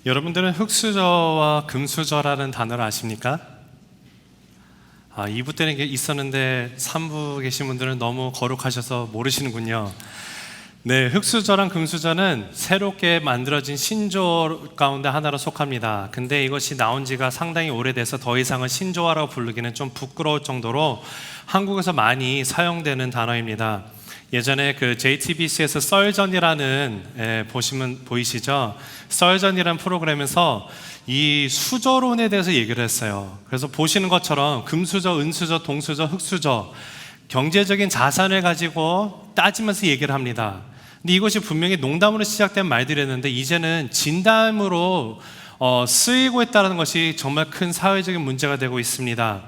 여러분들은 흙수저와 금수저라는 단어를 아십니까? 2부 때는 있었는데 3부 계신 분들은 너무 거룩하셔서 모르시는군요. 네, 흙수저랑 금수저는 새롭게 만들어진 신조어 가운데 하나로 속합니다. 근데 이것이 나온 지가 상당히 오래돼서 더 이상은 신조어라고 부르기는 좀 부끄러울 정도로 한국에서 많이 사용되는 단어입니다. 예전에 그 JTBC에서 썰전이라는 보시면 보이시죠? 썰전이라는 프로그램에서 이 수저론에 대해서 얘기를 했어요. 그래서 보시는 것처럼 금수저, 은수저, 동수저, 흙수저 경제적인 자산을 가지고 따지면서 얘기를 합니다. 근데 이것이 분명히 농담으로 시작된 말들이었는데 이제는 진담으로 쓰이고 있다는 것이 정말 큰 사회적인 문제가 되고 있습니다.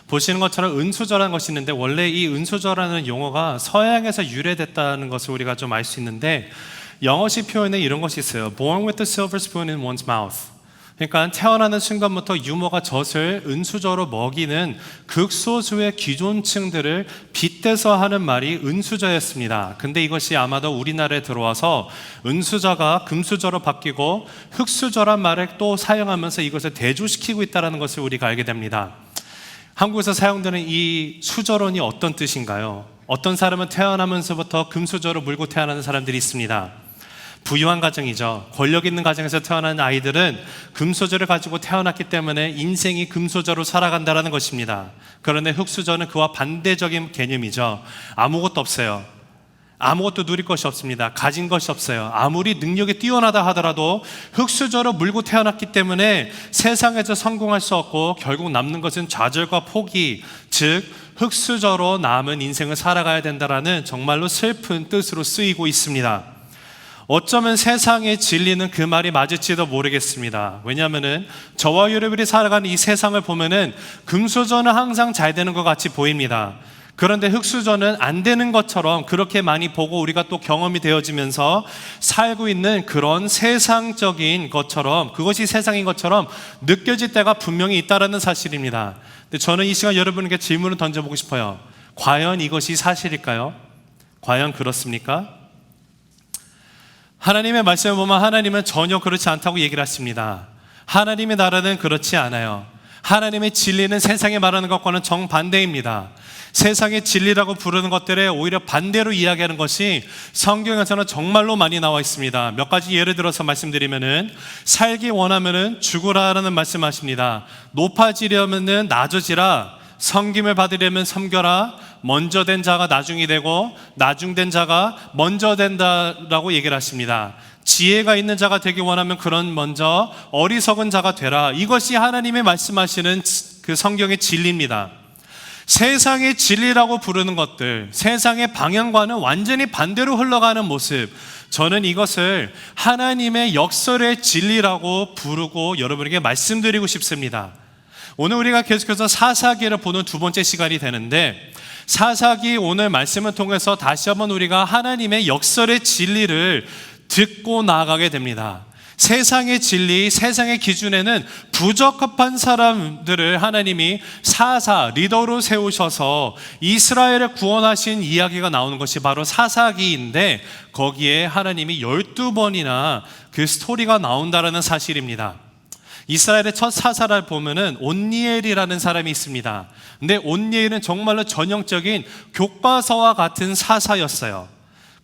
보시는 것처럼 은수저라는 것이 있는데 원래 이 은수저라는 용어가 서양에서 유래됐다는 것을 우리가 좀 알 수 있는데 영어식 표현에 이런 것이 있어요. Born with the silver spoon in one's mouth. 그러니까 태어나는 순간부터 유모가 젖을 은수저로 먹이는 극소수의 귀존층들을 빗대서 하는 말이 은수저였습니다. 근데 이것이 아마도 우리나라에 들어와서 은수저가 금수저로 바뀌고 흙수저란 말을 또 사용하면서 이것을 대조시키고 있다는 것을 우리가 알게 됩니다. 한국에서 사용되는 이 수저론이 어떤 뜻인가요? 어떤 사람은 태어나면서부터 금수저로 물고 태어나는 사람들이 있습니다. 부유한 가정이죠. 권력 있는 가정에서 태어난 아이들은 금수저를 가지고 태어났기 때문에 인생이 금수저로 살아간다는 것입니다. 그런데 흙수저는 그와 반대적인 개념이죠. 아무것도 없어요. 아무것도 누릴 것이 없습니다. 가진 것이 없어요. 아무리 능력이 뛰어나다 하더라도 흙수저로 물고 태어났기 때문에 세상에서 성공할 수 없고 결국 남는 것은 좌절과 포기, 즉 흙수저로 남은 인생을 살아가야 된다라는 정말로 슬픈 뜻으로 쓰이고 있습니다. 어쩌면 세상의 진리는 그 말이 맞을지도 모르겠습니다. 왜냐하면은 저와 여러분이 살아가는 이 세상을 보면은 금수저는 항상 잘 되는 것 같이 보입니다. 그런데 흙수저는 안 되는 것처럼 그렇게 많이 보고 우리가 또 경험이 되어지면서 살고 있는 그런 세상적인 것처럼, 그것이 세상인 것처럼 느껴질 때가 분명히 있다는 사실입니다. 근데 저는 이 시간 여러분에게 질문을 던져보고 싶어요. 과연 이것이 사실일까요? 과연 그렇습니까? 하나님의 말씀을 보면 하나님은 전혀 그렇지 않다고 얘기를 하십니다. 하나님의 나라는 그렇지 않아요. 하나님의 진리는 세상에 말하는 것과는 정반대입니다. 세상의 진리라고 부르는 것들에 오히려 반대로 이야기하는 것이 성경에서는 정말로 많이 나와 있습니다. 몇 가지 예를 들어서 말씀드리면은 살기 원하면은 죽으라라는 말씀하십니다. 높아지려면은 낮아지라, 섬김을 받으려면 섬겨라, 먼저 된 자가 나중이 되고 나중된 자가 먼저 된다라고 얘기를 하십니다. 지혜가 있는 자가 되기 원하면 그런 먼저 어리석은 자가 되라. 이것이 하나님의 말씀하시는 그 성경의 진리입니다. 세상의 진리라고 부르는 것들, 세상의 방향과는 완전히 반대로 흘러가는 모습, 저는 이것을 하나님의 역설의 진리라고 부르고 여러분에게 말씀드리고 싶습니다. 오늘 우리가 계속해서 사사기를 보는 두 번째 시간이 되는데, 사사기 오늘 말씀을 통해서 다시 한번 우리가 하나님의 역설의 진리를 듣고 나아가게 됩니다. 세상의 진리, 세상의 기준에는 부적합한 사람들을 하나님이 사사, 리더로 세우셔서 이스라엘을 구원하신 이야기가 나오는 것이 바로 사사기인데, 거기에 하나님이 12번이나 그 스토리가 나온다는 사실입니다. 이스라엘의 첫 사사를 보면은 온니엘이라는 사람이 있습니다. 근데 온니엘은 정말로 전형적인 교과서와 같은 사사였어요.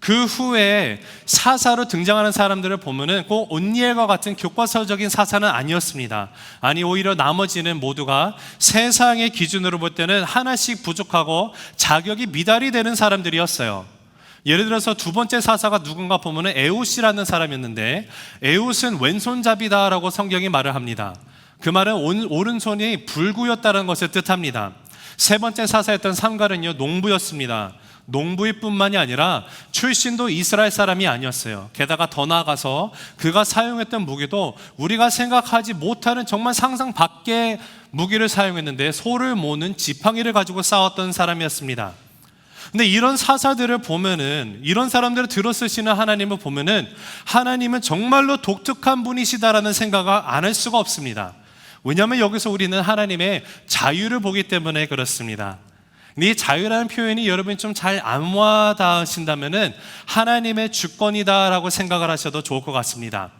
그 후에 사사로 등장하는 사람들을 보면은 꼭 온니엘과 같은 교과서적인 사사는 아니었습니다. 아니, 오히려 나머지는 모두가 세상의 기준으로 볼 때는 하나씩 부족하고 자격이 미달이 되는 사람들이었어요. 예를 들어서 두 번째 사사가 누군가 보면은 에훗이라는 사람이었는데, 에훗은 왼손잡이다라고 성경이 말을 합니다. 그 말은 오른손이 불구였다는 것을 뜻합니다. 세 번째 사사였던 삼갈은요, 농부였습니다. 농부일 뿐만이 아니라 출신도 이스라엘 사람이 아니었어요. 게다가 더 나아가서 그가 사용했던 무기도 우리가 생각하지 못하는 정말 상상 밖의 무기를 사용했는데, 소를 모는 지팡이를 가지고 싸웠던 사람이었습니다. 근데 이런 사사들을 보면은, 이런 사람들을 들어쓰시는 하나님을 보면은 하나님은 정말로 독특한 분이시다라는 생각을 안 할 수가 없습니다. 왜냐하면 여기서 우리는 하나님의 자유를 보기 때문에 그렇습니다. 이 자유라는 표현이 여러분이 좀 잘 안 와닿으신다면은 하나님의 주권이다라고 생각을 하셔도 좋을 것 같습니다.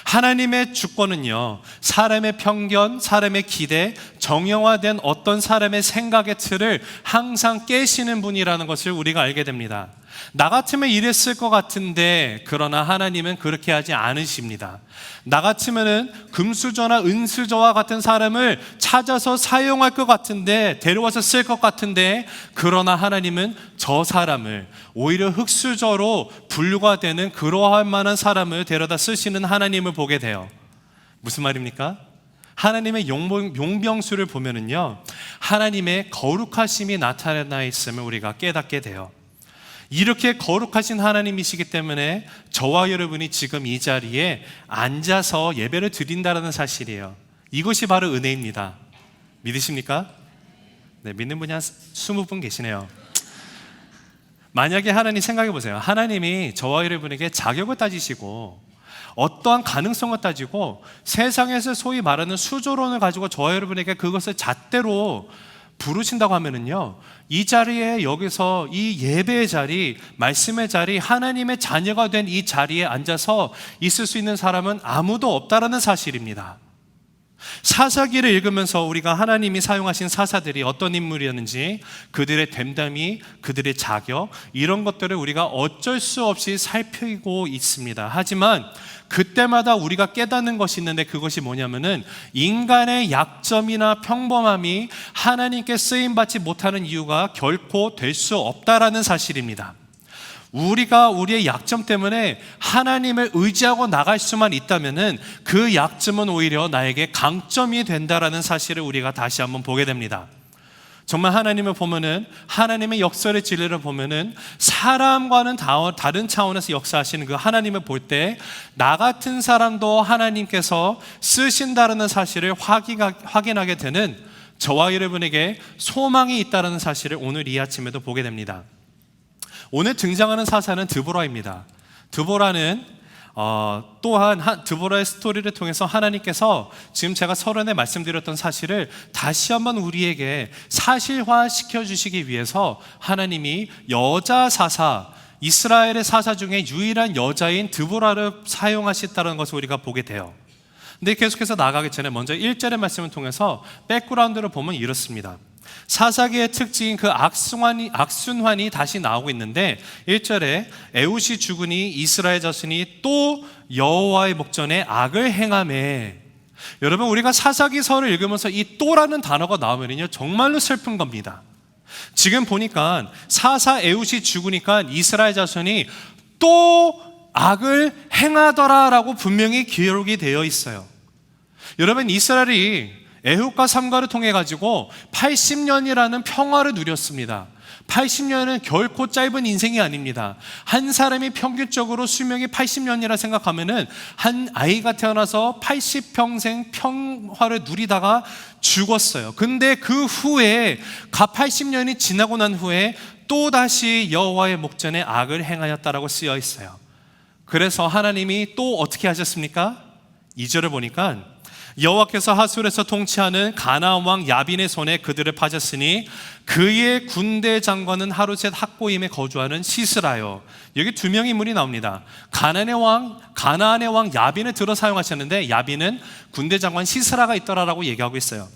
하나님의 주권은요, 사람의 편견, 사람의 기대, 정형화된 어떤 사람의 생각의 틀을 항상 깨시는 분이라는 것을 우리가 알게 됩니다. 나 같으면 이랬을 것 같은데, 그러나 하나님은 그렇게 하지 않으십니다. 나 같으면은 금수저나 은수저와 같은 사람을 찾아서 사용할 것 같은데, 데려와서 쓸 것 같은데, 그러나 하나님은 저 사람을 오히려 흙수저로 분류가 되는 그러할 만한 사람을 데려다 쓰시는 하나님을 보게 돼요. 무슨 말입니까? 하나님의 용병수를 보면은요, 하나님의 거룩하심이 나타나 있음을 우리가 깨닫게 돼요. 이렇게 거룩하신 하나님이시기 때문에 저와 여러분이 지금 이 자리에 앉아서 예배를 드린다는 사실이에요. 이것이 바로 은혜입니다. 믿으십니까? 네, 믿는 분이 한 20분 계시네요. 만약에 하나님 생각해 보세요. 하나님이 저와 여러분에게 자격을 따지시고 어떠한 가능성을 따지고 세상에서 소위 말하는 수조론을 가지고 저와 여러분에게 그것을 잣대로 부르신다고 하면은요, 이 자리에, 여기서 이 예배의 자리, 말씀의 자리, 하나님의 자녀가 된 이 자리에 앉아서 있을 수 있는 사람은 아무도 없다라는 사실입니다. 사사기를 읽으면서 우리가 하나님이 사용하신 사사들이 어떤 인물이었는지, 그들의 됨됨이, 그들의 자격, 이런 것들을 우리가 어쩔 수 없이 살피고 있습니다. 하지만 그때마다 우리가 깨닫는 것이 있는데, 그것이 뭐냐면은 인간의 약점이나 평범함이 하나님께 쓰임받지 못하는 이유가 결코 될 수 없다라는 사실입니다. 우리가 우리의 약점 때문에 하나님을 의지하고 나갈 수만 있다면은 그 약점은 오히려 나에게 강점이 된다라는 사실을 우리가 다시 한번 보게 됩니다. 정말 하나님을 보면은, 하나님의 역설의 진리를 보면은 사람과는 다른 차원에서 역사하시는 그 하나님을 볼 때 나 같은 사람도 하나님께서 쓰신다라는 사실을 확인하게 되는 저와 여러분에게 소망이 있다는 사실을 오늘 이 아침에도 보게 됩니다. 오늘 등장하는 사사는 드보라입니다. 드보라는 또한 드보라의 스토리를 통해서 하나님께서 지금 제가 서론에 말씀드렸던 사실을 다시 한번 우리에게 사실화시켜 주시기 위해서 하나님이 여자 사사, 이스라엘의 사사 중에 유일한 여자인 드보라를 사용하셨다는 것을 우리가 보게 돼요. 근데 계속해서 나가기 전에 먼저 1절의 말씀을 통해서 백그라운드를 보면 이렇습니다. 사사기의 특징인 그 악순환이 다시 나오고 있는데, 1절에 에훗이 죽으니 이스라엘 자손이 또 여호와의 목전에 악을 행하매. 여러분, 우리가 사사기서를 읽으면서 이 또라는 단어가 나오면요, 정말로 슬픈 겁니다. 지금 보니까 사사 에훗이 죽으니까 이스라엘 자손이 또 악을 행하더라라고 분명히 기록이 되어 있어요. 여러분, 이스라엘이 에훗과 삼가를 통해 가지고 80년이라는 평화를 누렸습니다. 80년은 결코 짧은 인생이 아닙니다. 한 사람이 평균적으로 수명이 80년이라 생각하면은 한 아이가 태어나서 80평생 평화를 누리다가 죽었어요. 근데 그 후에 80년이 지나고 난 후에 또다시 여호와의 목전에 악을 행하였다라고 쓰여 있어요. 그래서 하나님이 또 어떻게 하셨습니까? 2절을 보니까 여호와께서 하술에서 통치하는 가나안 왕 야빈의 손에 그들을 파셨으니 그의 군대 장관은 하루셋 학고임에 거주하는 시스라요. 여기 두 명의 인물이 나옵니다. 가나안의 왕 야빈을 들어 사용하셨는데, 야빈은 군대 장관 시스라가 있더라라고 얘기하고 있어요.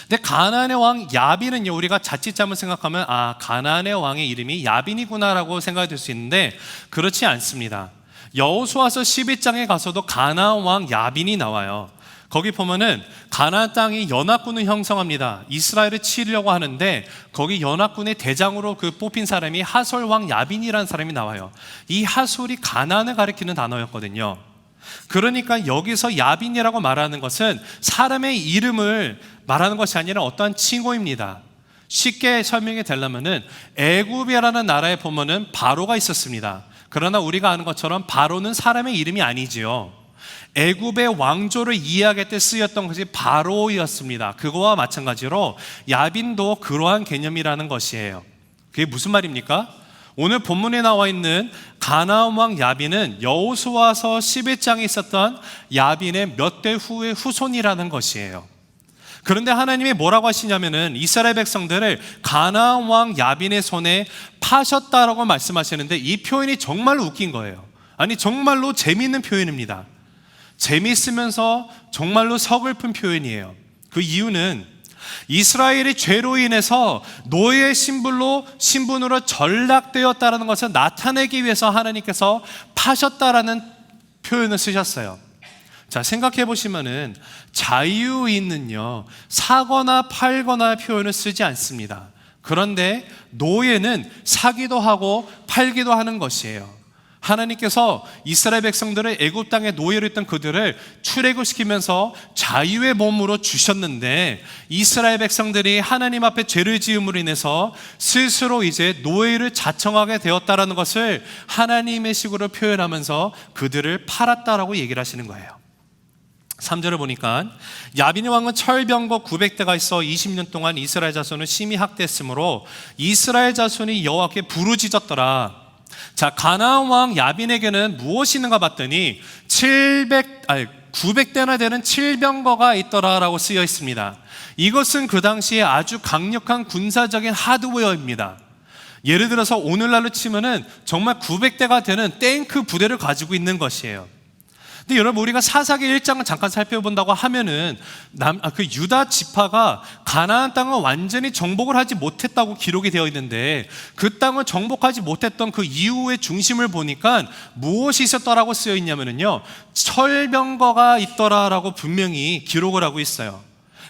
근데 가나안의 왕 야빈은요, 우리가 자칫 잘못 생각하면 가나안의 왕의 이름이 야빈이구나라고 생각이 들 수 있는데 그렇지 않습니다. 여호수아서 12장에 가서도 가나안 왕 야빈이 나와요. 거기 보면은 가나안 땅이 연합군을 형성합니다. 이스라엘을 치려고 하는데 거기 연합군의 대장으로 뽑힌 사람이 하솔 왕 야빈이라는 사람이 나와요. 이 하솔이 가나안을 가리키는 단어였거든요. 그러니까 여기서 야빈이라고 말하는 것은 사람의 이름을 말하는 것이 아니라 어떠한 칭호입니다. 쉽게 설명이 되려면은 애굽이라는 나라에 보면은 바로가 있었습니다. 그러나 우리가 아는 것처럼 바로는 사람의 이름이 아니지요. 애굽의 왕조를 이해하게 때 쓰였던 것이 바로였습니다. 그거와 마찬가지로 야빈도 그러한 개념이라는 것이에요. 그게 무슨 말입니까? 오늘 본문에 나와 있는 가나안 왕 야빈은 여호수아서 11장에 있었던 야빈의 몇 대 후의 후손이라는 것이에요. 그런데 하나님이 뭐라고 하시냐면은 이스라엘 백성들을 가나안 왕 야빈의 손에 파셨다라고 말씀하시는데, 이 표현이 정말로 웃긴 거예요. 아니, 정말로 재미있는 표현입니다. 재미있으면서 정말로 서글픈 표현이에요. 그 이유는 이스라엘이 죄로 인해서 노예의 신분으로 전락되었다는 것을 나타내기 위해서 하나님께서 파셨다라는 표현을 쓰셨어요. 자, 생각해 보시면은 자유인은요, 사거나 팔거나 표현을 쓰지 않습니다. 그런데 노예는 사기도 하고 팔기도 하는 것이에요. 하나님께서 이스라엘 백성들을 애굽 땅에 노예로 있던 그들을 출애굽시키면서 자유의 몸으로 주셨는데, 이스라엘 백성들이 하나님 앞에 죄를 지음으로 인해서 스스로 이제 노예를 자청하게 되었다라는 것을 하나님의 식으로 표현하면서 그들을 팔았다라고 얘기를 하시는 거예요. 3절을 보니까 야빈의 왕은 철병거 900대가 있어 20년 동안 이스라엘 자손을 심히 학대했으므로 이스라엘 자손이 여호와께 부르짖었더라. 자, 가나안 왕 야빈에게는 무엇이 있는가 봤더니 900대나 되는 칠병거가 있더라라고 쓰여 있습니다. 이것은 그 당시에 아주 강력한 군사적인 하드웨어입니다. 예를 들어서 오늘날로 치면은 정말 900대가 되는 탱크 부대를 가지고 있는 것이에요. 근데 여러분, 우리가 사사기 1장을 잠깐 살펴본다고 하면은 그 유다 지파가 가나안 땅을 완전히 정복을 하지 못했다고 기록이 되어 있는데, 그 땅을 정복하지 못했던 그 이후의 중심을 보니까 무엇이 있었더라고 쓰여 있냐면요, 철병거가 있더라라고 분명히 기록을 하고 있어요.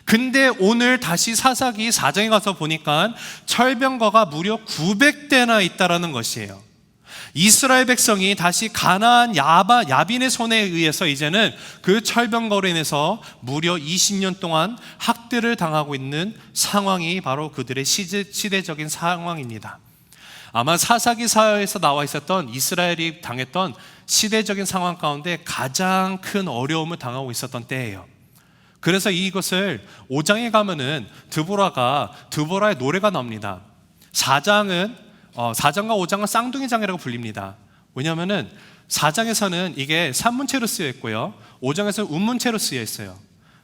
근데 오늘 다시 사사기 4장에 가서 보니까 철병거가 무려 900대나 있다라는 것이에요. 이스라엘 백성이 다시 가나안 야빈의 손에 의해서 이제는 그 철병거로 인해서 무려 20년 동안 학대를 당하고 있는 상황이 바로 그들의 시대적인 상황입니다. 아마 사사기사에서 나와 있었던 이스라엘이 당했던 시대적인 상황 가운데 가장 큰 어려움을 당하고 있었던 때예요. 그래서 이것을 5장에 가면은 드보라의 노래가 나옵니다. 4장과 5장은 쌍둥이장이라고 불립니다. 왜냐하면은 4장에서는 이게 산문체로 쓰여 있고요, 5장에서는 운문체로 쓰여 있어요.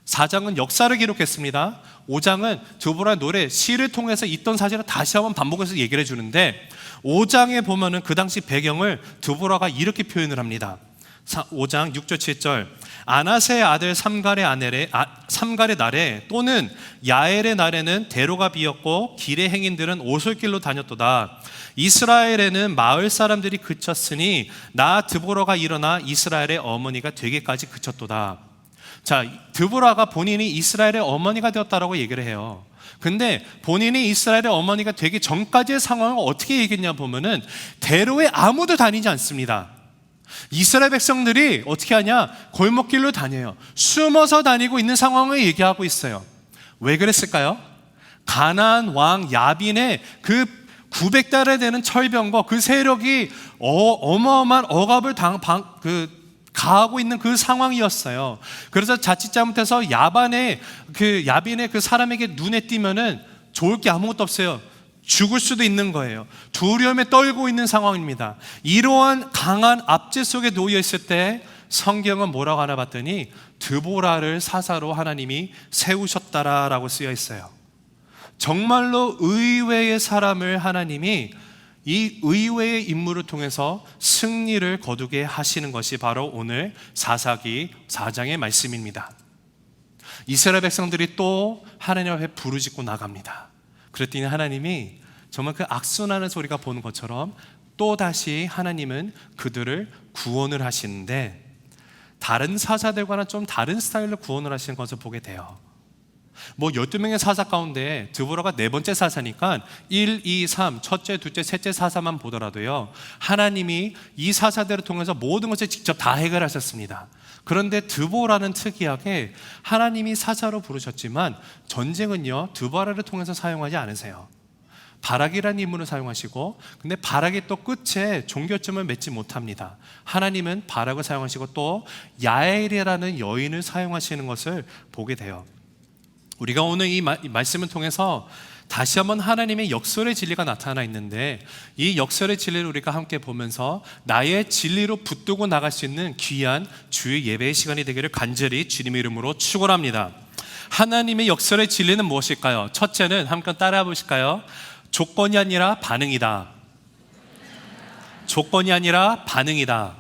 4장은 역사를 기록했습니다. 5장은 드보라의 노래, 시를 통해서 있던 사실을 다시 한번 반복해서 얘기를 해주는데, 5장에 보면은 그 당시 배경을 드보라가 이렇게 표현을 합니다. 5장 6절 7절 아나세의 아들 삼갈의 날에 또는 야엘의 날에는 대로가 비었고 길의 행인들은 오솔길로 다녔도다. 이스라엘에는 마을 사람들이 그쳤으니 나 드보라가 일어나 이스라엘의 어머니가 되기까지 그쳤도다. 자, 드보라가 본인이 이스라엘의 어머니가 되었다라고 얘기를 해요. 근데 본인이 이스라엘의 어머니가 되기 전까지의 상황을 어떻게 얘기했냐 보면은 대로에 아무도 다니지 않습니다. 이스라엘 백성들이 어떻게 하냐? 골목길로 다녀요. 숨어서 다니고 있는 상황을 얘기하고 있어요. 왜 그랬을까요? 가나안 왕 야빈의 그 900달에 되는 철병거, 그 세력이 어마어마한 억압을 가하고 있는 그 상황이었어요. 그래서 자칫 잘못해서 야빈의 그 사람에게 눈에 띄면은 좋을 게 아무것도 없어요. 죽을 수도 있는 거예요. 두려움에 떨고 있는 상황입니다. 이러한 강한 압제 속에 놓여 있을 때 성경은 뭐라고 하나 봤더니 드보라를 사사로 하나님이 세우셨다라고 쓰여 있어요. 정말로 의외의 사람을 하나님이 이 의외의 인물을 통해서 승리를 거두게 하시는 것이 바로 오늘 사사기 4장의 말씀입니다. 이스라엘 백성들이 또 하나님 앞에 부르짖고 나갑니다. 그랬더니 하나님이 정말 그 악순하는 소리가 보는 것처럼 또다시 하나님은 그들을 구원을 하시는데, 다른 사사들과는 좀 다른 스타일로 구원을 하시는 것을 보게 돼요. 12명의 사사 가운데 드보라가 네 번째 사사니까 1, 2, 3, 첫째, 둘째, 셋째 사사만 보더라도요, 하나님이 이 사사들을 통해서 모든 것을 직접 다 해결하셨습니다. 그런데 드보라는 특이하게 하나님이 사사로 부르셨지만 전쟁은요, 드보라를 통해서 사용하지 않으세요. 바락이라는 인물을 사용하시고, 근데 바락이 또 끝에 종교점을 맺지 못합니다. 하나님은 바락을 사용하시고 또 야엘이라는 여인을 사용하시는 것을 보게 돼요. 우리가 오늘 이 말씀을 통해서 다시 한번 하나님의 역설의 진리가 나타나 있는데, 이 역설의 진리를 우리가 함께 보면서 나의 진리로 붙들고 나갈 수 있는 귀한 주의 예배의 시간이 되기를 간절히 주님의 이름으로 축원합니다. 하나님의 역설의 진리는 무엇일까요? 첫째는 함께 따라해 보실까요? 조건이 아니라 반응이다. 조건이 아니라 반응이다.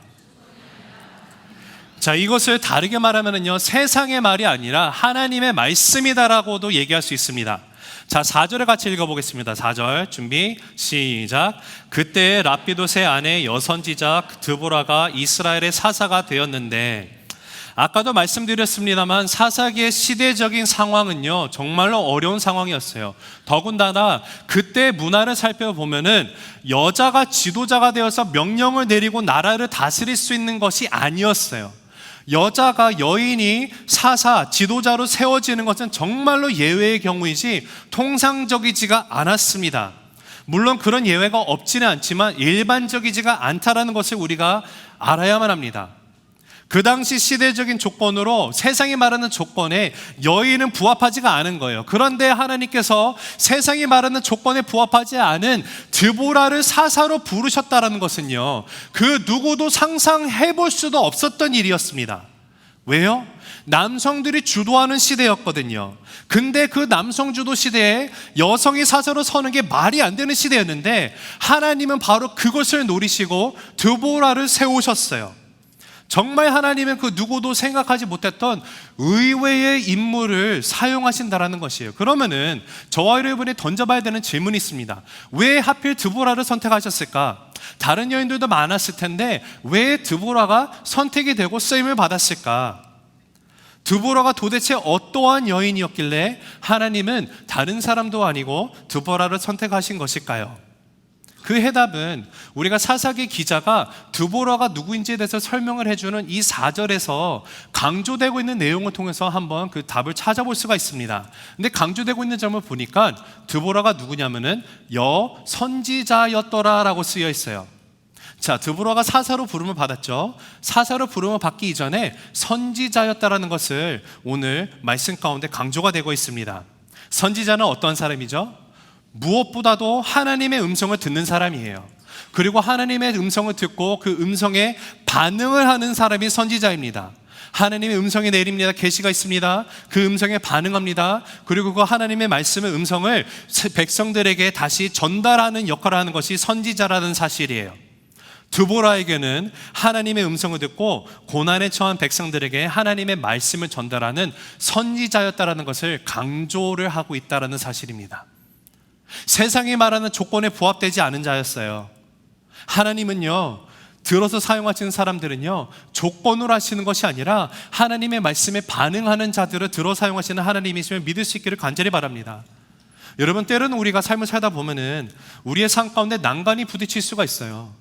자, 이것을 다르게 말하면요, 세상의 말이 아니라 하나님의 말씀이다라고도 얘기할 수 있습니다. 자, 4절을 같이 읽어보겠습니다. 4절 준비 시작. 그때 랍비돗의 아내 여선지자 드보라가 이스라엘의 사사가 되었는데, 아까도 말씀드렸습니다만 사사기의 시대적인 상황은요 정말로 어려운 상황이었어요. 더군다나 그때 문화를 살펴보면은 여자가 지도자가 되어서 명령을 내리고 나라를 다스릴 수 있는 것이 아니었어요. 여자가, 여인이 사사, 지도자로 세워지는 것은 정말로 예외의 경우이지 통상적이지가 않았습니다. 물론 그런 예외가 없지는 않지만 일반적이지가 않다라는 것을 우리가 알아야만 합니다. 그 당시 시대적인 조건으로, 세상이 말하는 조건에 여인은 부합하지가 않은 거예요. 그런데 하나님께서 세상이 말하는 조건에 부합하지 않은 드보라를 사사로 부르셨다는 것은요, 그 누구도 상상해 볼 수도 없었던 일이었습니다. 왜요? 남성들이 주도하는 시대였거든요. 근데 그 남성 주도 시대에 여성이 사사로 서는 게 말이 안 되는 시대였는데, 하나님은 바로 그것을 노리시고 드보라를 세우셨어요. 정말 하나님은 그 누구도 생각하지 못했던 의외의 인물을 사용하신다라는 것이에요. 그러면은 저와 여러분이 던져봐야 되는 질문이 있습니다. 왜 하필 드보라를 선택하셨을까? 다른 여인들도 많았을 텐데 왜 드보라가 선택이 되고 쓰임을 받았을까? 드보라가 도대체 어떠한 여인이었길래 하나님은 다른 사람도 아니고 드보라를 선택하신 것일까요? 그 해답은 우리가 사사기 기자가 드보라가 누구인지에 대해서 설명을 해주는 이 4절에서 강조되고 있는 내용을 통해서 한번 그 답을 찾아볼 수가 있습니다. 근데 강조되고 있는 점을 보니까 드보라가 누구냐면은 여선지자였더라라고 쓰여 있어요. 자, 드보라가 사사로 부름을 받았죠. 사사로 부름을 받기 이전에 선지자였다라는 것을 오늘 말씀 가운데 강조가 되고 있습니다. 선지자는 어떤 사람이죠? 무엇보다도 하나님의 음성을 듣는 사람이에요. 그리고 하나님의 음성을 듣고 그 음성에 반응을 하는 사람이 선지자입니다. 하나님의 음성이 내립니다. 계시가 있습니다. 그 음성에 반응합니다. 그리고 그 하나님의 말씀의 음성을 백성들에게 다시 전달하는 역할을 하는 것이 선지자라는 사실이에요. 드보라에게는 하나님의 음성을 듣고 고난에 처한 백성들에게 하나님의 말씀을 전달하는 선지자였다라는 것을 강조를 하고 있다라는 사실입니다. 세상이 말하는 조건에 부합되지 않은 자였어요. 하나님은요, 들어서 사용하시는 사람들은요, 조건으로 하시는 것이 아니라 하나님의 말씀에 반응하는 자들을 들어 사용하시는 하나님이시면 믿을 수 있기를 간절히 바랍니다. 여러분, 때로는 우리가 삶을 살다 보면은 우리의 삶 가운데 난간이 부딪힐 수가 있어요.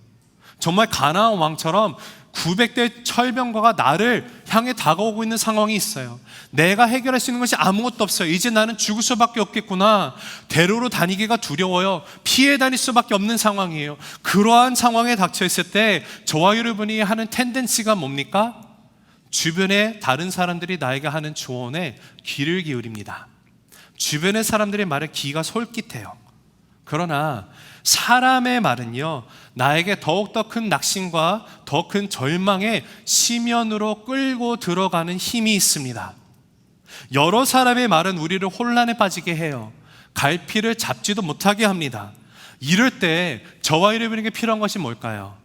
정말 가나안 왕처럼 900대 철병거가 나를 향해 다가오고 있는 상황이 있어요. 내가 해결할 수 있는 것이 아무것도 없어요. 이제 나는 죽을 수밖에 없겠구나. 대로로 다니기가 두려워요. 피해 다닐 수밖에 없는 상황이에요. 그러한 상황에 닥쳐 있을 때 저와 여러분이 하는 텐덴시가 뭡니까? 주변에 다른 사람들이 나에게 하는 조언에 귀를 기울입니다. 주변의 사람들의 말에 귀가 솔깃해요. 그러나 사람의 말은요, 나에게 더욱더 큰 낙심과 더 큰 절망의 심연으로 끌고 들어가는 힘이 있습니다. 여러 사람의 말은 우리를 혼란에 빠지게 해요. 갈피를 잡지도 못하게 합니다. 이럴 때 저와 여러분에게 필요한 것이 뭘까요?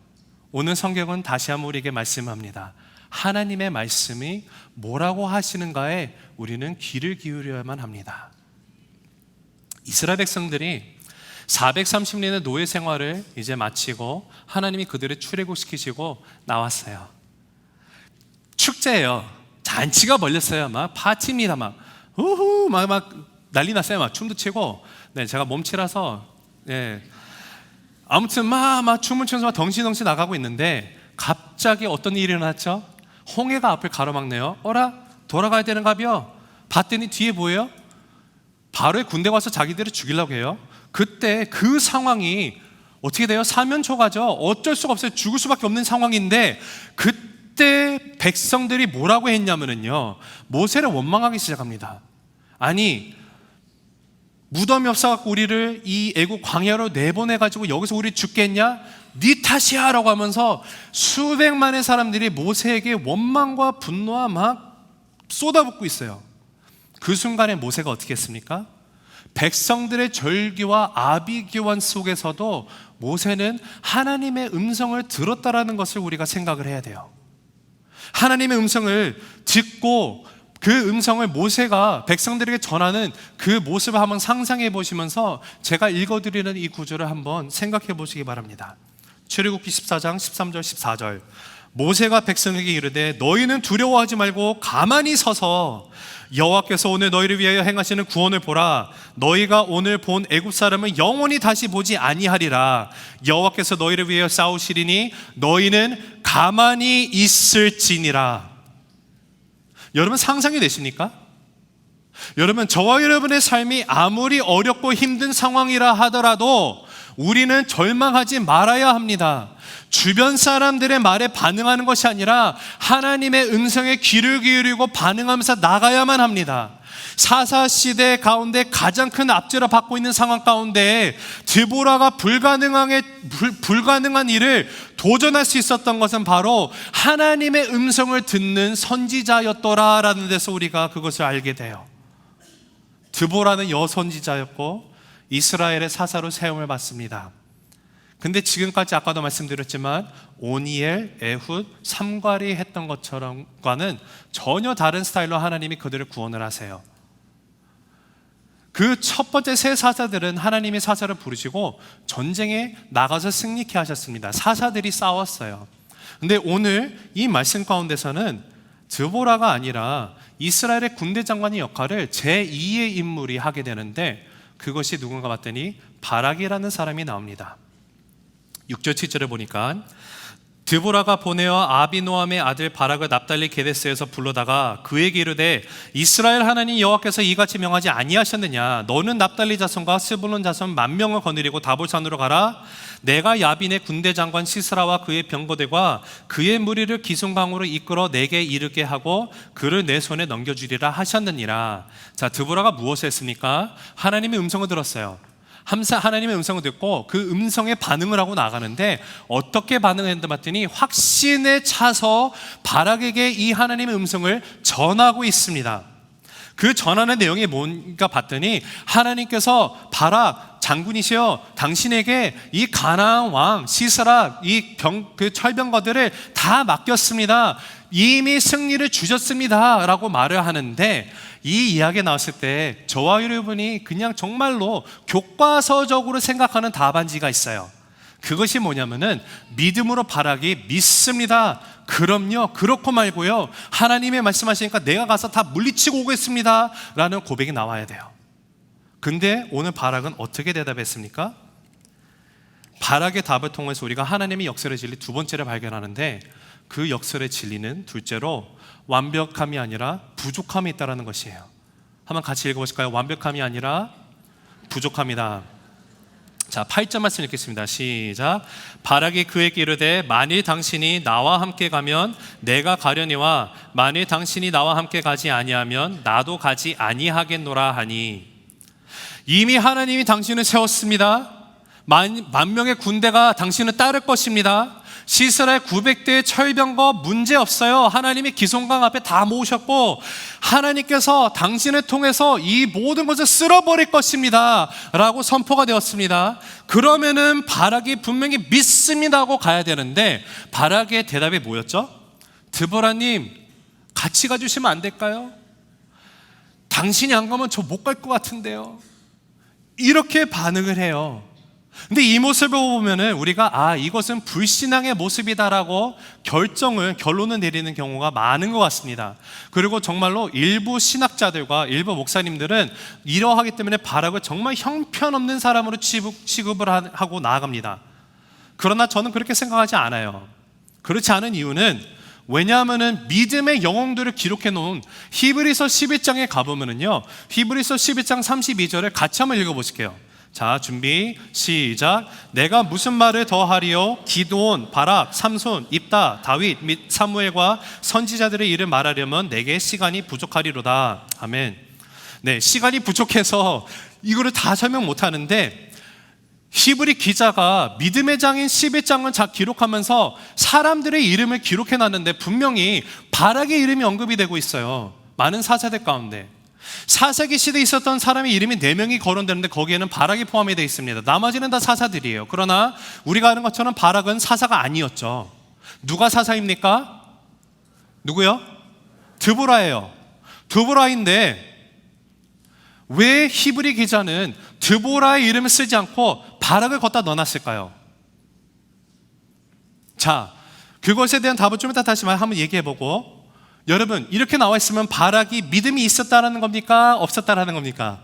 오늘 성경은 다시 한번 우리에게 말씀합니다. 하나님의 말씀이 뭐라고 하시는가에 우리는 귀를 기울여야만 합니다. 이스라엘 백성들이 430년의 노예 생활을 이제 마치고 하나님이 그들을 출애굽시키시고 나왔어요. 축제예요. 잔치가 벌렸어요. 막 파티입니다. 막 우후 막 난리 났어요. 막 춤도 추고. 네, 제가 몸치라서 아무튼 막 춤을 추면서 덩실덩실 나가고 있는데 갑자기 어떤 일이 일어났죠? 홍해가 앞을 가로막네요. 어라? 돌아가야 되는가벼? 봤더니 뒤에 뭐예요? 바로의 군대가 와서 자기들을 죽이려고 해요. 그때 그 상황이 어떻게 돼요? 사면초가죠. 어쩔 수가 없어요. 죽을 수밖에 없는 상황인데 그때 백성들이 뭐라고 했냐면요, 모세를 원망하기 시작합니다. 아니, 무덤이 없어갖고 우리를 이 애국 광야로 내보내가지고 여기서 우리 죽겠냐? 네 탓이야 라고 하면서 수백만의 사람들이 모세에게 원망과 분노와 막 쏟아붓고 있어요. 그 순간에 모세가 어떻게 했습니까? 백성들의 절규와 아비규환 속에서도 모세는 하나님의 음성을 들었다라는 것을 우리가 생각을 해야 돼요. 하나님의 음성을 듣고 그 음성을 모세가 백성들에게 전하는 그 모습을 한번 상상해 보시면서 제가 읽어드리는 이 구절을 한번 생각해 보시기 바랍니다. 출애굽기 14장 13절 14절. 모세가 백성에게 이르되 너희는 두려워하지 말고 가만히 서서 여호와께서 오늘 너희를 위하여 행하시는 구원을 보라. 너희가 오늘 본 애굽 사람은 영원히 다시 보지 아니하리라. 여호와께서 너희를 위하여 싸우시리니 너희는 가만히 있을지니라. 여러분 상상이 되십니까? 여러분, 저와 여러분의 삶이 아무리 어렵고 힘든 상황이라 하더라도 우리는 절망하지 말아야 합니다. 주변 사람들의 말에 반응하는 것이 아니라 하나님의 음성에 귀를 기울이고 반응하면서 나가야만 합니다. 사사시대 가운데 가장 큰 압제를 받고 있는 상황 가운데 드보라가 불가능한 일을 도전할 수 있었던 것은 바로 하나님의 음성을 듣는 선지자였더라라는 데서 우리가 그것을 알게 돼요. 드보라는 여선지자였고 이스라엘의 사사로 세움을 받습니다. 근데 지금까지 아까도 말씀드렸지만 오니엘, 에훗, 삼갈이 했던 것처럼과는 전혀 다른 스타일로 하나님이 그들을 구원을 하세요. 그 첫 번째 세 사사들은 하나님이 사사를 부르시고 전쟁에 나가서 승리케 하셨습니다. 사사들이 싸웠어요. 근데 오늘 이 말씀 가운데서는 드보라가 아니라 이스라엘의 군대 장관의 역할을 제2의 인물이 하게 되는데 그것이 누군가 봤더니 바락이라는 사람이 나옵니다. 6절 7절을 보니까 드보라가 보내어 아비노함의 아들 바락을 납달리 게데스에서 불러다가 그에게 이르되 이스라엘 하나님 여호와께서 이같이 명하지 아니하셨느냐. 너는 납달리 자손과 스불론 자손 10,000명을 거느리고 다볼산으로 가라. 내가 야빈의 군대 장관 시스라와 그의 병거대와 그의 무리를 기슭강으로 이끌어 내게 이르게 하고 그를 내 손에 넘겨주리라 하셨느니라. 자, 드보라가 무엇을 했습니까? 하나님의 음성을 들었어요. 하나님의 음성을 듣고 그 음성에 반응을 하고 나가는데 어떻게 반응했는지 봤더니 확신에 차서 바락에게 이 하나님의 음성을 전하고 있습니다. 그 전하는 내용이 뭔가 봤더니 하나님께서 바락 장군이시여 당신에게 이 가나안 왕 시스라 그 철병거들을 다 맡겼습니다. 이미 승리를 주셨습니다 라고 말을 하는데 이 이야기 나왔을 때 저와 여러분이 그냥 정말로 교과서적으로 생각하는 답안지가 있어요. 그것이 뭐냐면은 믿음으로 바락이 믿습니다. 그럼요, 그렇고 말고요, 하나님의 말씀하시니까 내가 가서 다 물리치고 오겠습니다 라는 고백이 나와야 돼요. 근데 오늘 바락은 어떻게 대답했습니까? 바락의 답을 통해서 우리가 하나님의 역설의 진리 두 번째를 발견하는데 그 역설의 진리는 둘째로 완벽함이 아니라 부족함이 있다는 것이에요. 한번 같이 읽어보실까요? 완벽함이 아니라 부족함이다. 자, 8절 말씀 읽겠습니다. 시작. 바락이 그에게 이르되 만일 당신이 나와 함께 가면 내가 가려니와 만일 당신이 나와 함께 가지 아니하면 나도 가지 아니하겠노라 하니. 이미 하나님이 당신을 세웠습니다. 만 명의 군대가 당신을 따를 것입니다. 시스라의 900대의 철병거 문제 없어요. 하나님이 기슭강 앞에 다 모으셨고 하나님께서 당신을 통해서 이 모든 것을 쓸어버릴 것입니다 라고 선포가 되었습니다. 그러면은 바락이 분명히 믿습니다 하고 가야 되는데 바락의 대답이 뭐였죠? 드보라님 같이 가주시면 안 될까요? 당신이 안 가면 저 못 갈 것 같은데요. 이렇게 반응을 해요. 근데 이 모습을 보면은 우리가 이것은 불신앙의 모습이다라고 결론을 내리는 경우가 많은 것 같습니다. 그리고 정말로 일부 신학자들과 일부 목사님들은 이러하기 때문에 바락을 정말 형편없는 사람으로 취급을 하고 나아갑니다. 그러나 저는 그렇게 생각하지 않아요. 그렇지 않은 이유는 왜냐하면은 믿음의 영웅들을 기록해 놓은 히브리서 11장에 가보면은요, 히브리서 11장 32절을 같이 한번 읽어보실게요. 자, 준비 시작. 내가 무슨 말을 더하리요? 기드온, 바락, 삼손, 입다, 다윗 및 사무엘과 선지자들의 일을 말하려면 내게 시간이 부족하리로다. 아멘. 네, 시간이 부족해서 이거를 다 설명 못하는데 히브리 기자가 믿음의 장인 11장을 잘 기록하면서 사람들의 이름을 기록해 놨는데 분명히 바락의 이름이 언급이 되고 있어요. 많은 사사들 가운데 사사기 시대에 있었던 사람의 이름이 4명이 거론되는데 거기에는 바락이 포함이 되어 있습니다. 나머지는 다 사사들이에요. 그러나 우리가 아는 것처럼 바락은 사사가 아니었죠. 누가 사사입니까? 누구요? 드보라예요. 드보라인데 왜 히브리 기자는 드보라의 이름을 쓰지 않고 바락을 걷다 넣어놨을까요? 자, 그것에 대한 답을 좀 이따 다시 한번 얘기해보고, 여러분 이렇게 나와 있으면 바락이 믿음이 있었다라는 겁니까? 없었다라는 겁니까?